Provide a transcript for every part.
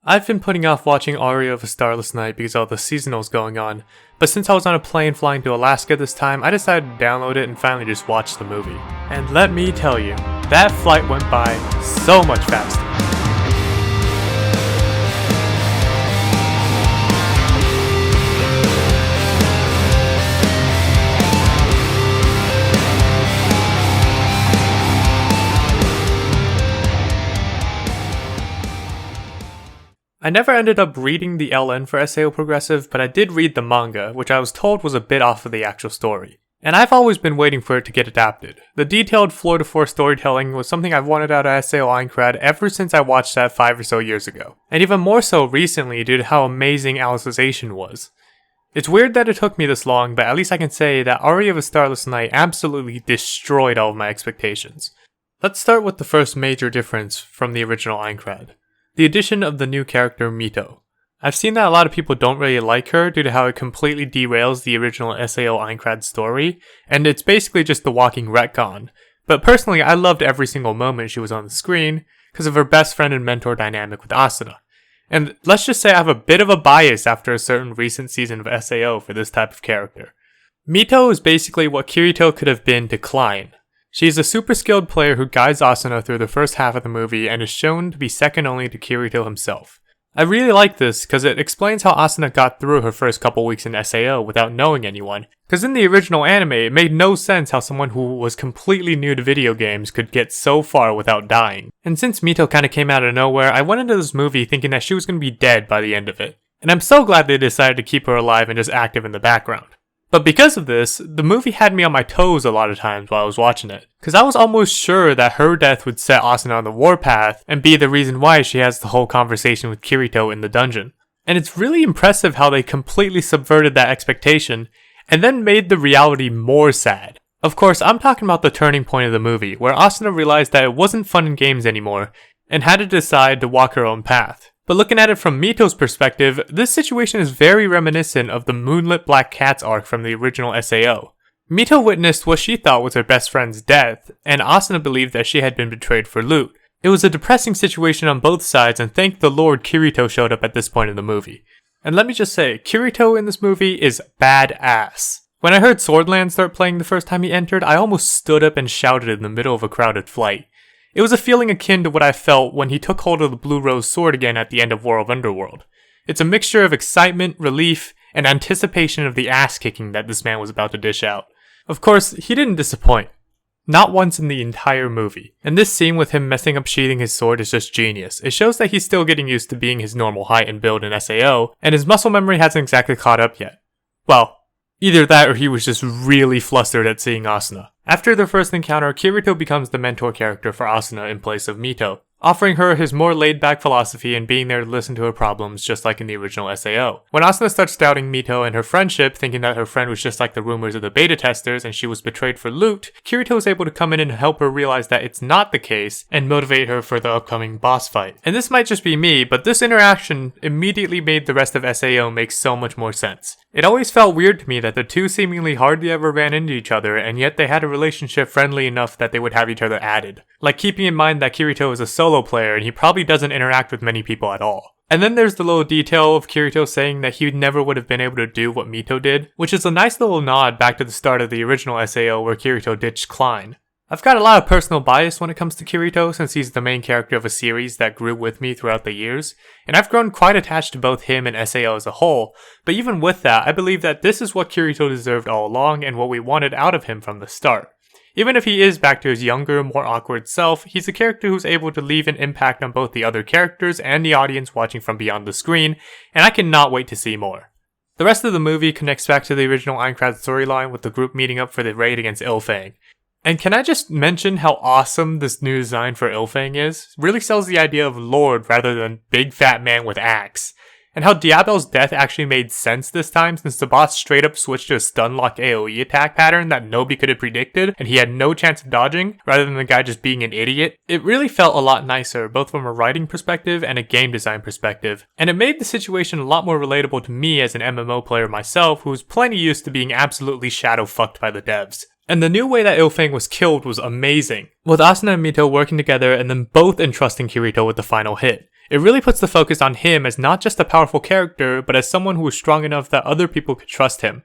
I've been putting off watching Aria of a Starless Night because all the seasonals going on, but since I was on a plane flying to Alaska this time, I decided to download it and finally just watch the movie. And let me tell you, that flight went by so much faster. I never ended up reading the LN for SAO Progressive, but I did read the manga, which I was told was a bit off of the actual story. And I've always been waiting for it to get adapted. The detailed floor-to-floor storytelling was something I've wanted out of SAO Aincrad ever since I watched that 5 or so years ago. And even more so recently due to how amazing Alicization was. It's weird that it took me this long, but at least I can say that Aria of a Starless Night absolutely destroyed all of my expectations. Let's start with the first major difference from the original Aincrad. The addition of the new character Mito. I've seen that a lot of people don't really like her due to how it completely derails the original SAO Aincrad story, and it's basically just the walking retcon. But personally, I loved every single moment she was on the screen because of her best friend and mentor dynamic with Asuna. And let's just say I have a bit of a bias after a certain recent season of SAO for this type of character. Mito is basically what Kirito could have been to Klein. She is a super skilled player who guides Asuna through the first half of the movie and is shown to be second only to Kirito himself. I really like this because it explains how Asuna got through her first couple weeks in SAO without knowing anyone, because in the original anime it made no sense how someone who was completely new to video games could get so far without dying. And since Mito kinda came out of nowhere, I went into this movie thinking that she was going to be dead by the end of it. And I'm so glad they decided to keep her alive and just active in the background. But because of this, the movie had me on my toes a lot of times while I was watching it, because I was almost sure that her death would set Asuna on the warpath and be the reason why she has the whole conversation with Kirito in the dungeon. And it's really impressive how they completely subverted that expectation and then made the reality more sad. Of course, I'm talking about the turning point of the movie, where Asuna realized that it wasn't fun in games anymore and had to decide to walk her own path. But looking at it from Mito's perspective, this situation is very reminiscent of the Moonlit Black Cats arc from the original SAO. Mito witnessed what she thought was her best friend's death, and Asuna believed that she had been betrayed for loot. It was a depressing situation on both sides, and thank the Lord Kirito showed up at this point in the movie. And let me just say, Kirito in this movie is badass. When I heard Swordland start playing the first time he entered, I almost stood up and shouted in the middle of a crowded flight. It was a feeling akin to what I felt when he took hold of the Blue Rose sword again at the end of War of Underworld. It's a mixture of excitement, relief, and anticipation of the ass-kicking that this man was about to dish out. Of course, he didn't disappoint. Not once in the entire movie. And this scene with him messing up sheathing his sword is just genius. It shows that he's still getting used to being his normal height and build in SAO, and his muscle memory hasn't exactly caught up yet. Well, either that or he was just really flustered at seeing Asuna. After their first encounter, Kirito becomes the mentor character for Asuna in place of Mito, offering her his more laid-back philosophy and being there to listen to her problems just like in the original SAO. When Asuna starts doubting Mito and her friendship, thinking that her friend was just like the rumors of the beta testers and she was betrayed for loot, Kirito is able to come in and help her realize that it's not the case and motivate her for the upcoming boss fight. And this might just be me, but this interaction immediately made the rest of SAO make so much more sense. It always felt weird to me that the two seemingly hardly ever ran into each other, and yet they had a relationship friendly enough that they would have each other added. Like keeping in mind that Kirito is a solo player and he probably doesn't interact with many people at all. And then there's the little detail of Kirito saying that he never would have been able to do what Mito did, which is a nice little nod back to the start of the original SAO where Kirito ditched Klein. I've got a lot of personal bias when it comes to Kirito since he's the main character of a series that grew with me throughout the years, and I've grown quite attached to both him and SAO as a whole, but even with that, I believe that this is what Kirito deserved all along and what we wanted out of him from the start. Even if he is back to his younger, more awkward self, he's a character who's able to leave an impact on both the other characters and the audience watching from beyond the screen, and I cannot wait to see more. The rest of the movie connects back to the original Aincrad storyline with the group meeting up for the raid against Ilfang. And can I just mention how awesome this new design for Ilfang is? It really sells the idea of Lord rather than big fat man with axe. And how Diabel's death actually made sense this time since the boss straight up switched to a stun lock AoE attack pattern that nobody could have predicted and he had no chance of dodging rather than the guy just being an idiot. It really felt a lot nicer both from a writing perspective and a game design perspective. And it made the situation a lot more relatable to me as an MMO player myself who was plenty used to being absolutely shadow fucked by the devs. And the new way that Ilfang was killed was amazing, with Asuna and Mito working together and then both entrusting Kirito with the final hit. It really puts the focus on him as not just a powerful character, but as someone who was strong enough that other people could trust him.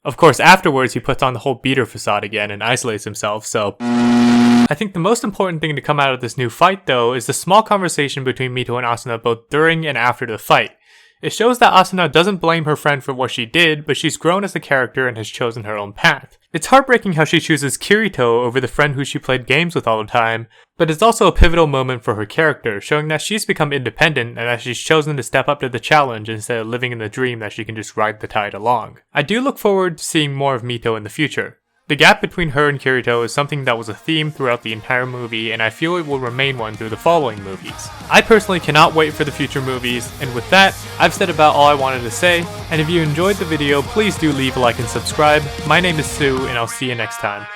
Of course, afterwards he puts on the whole beater facade again and isolates himself, so... I think the most important thing to come out of this new fight though is the small conversation between Mito and Asuna both during and after the fight. It shows that Asuna doesn't blame her friend for what she did, but she's grown as a character and has chosen her own path. It's heartbreaking how she chooses Kirito over the friend who she played games with all the time, but it's also a pivotal moment for her character, showing that she's become independent and that she's chosen to step up to the challenge instead of living in the dream that she can just ride the tide along. I do look forward to seeing more of Mito in the future. The gap between her and Kirito is something that was a theme throughout the entire movie, and I feel it will remain one through the following movies. I personally cannot wait for the future movies, and with that, I've said about all I wanted to say, and if you enjoyed the video, please do leave a like and subscribe. My name is Sue, and I'll see you next time.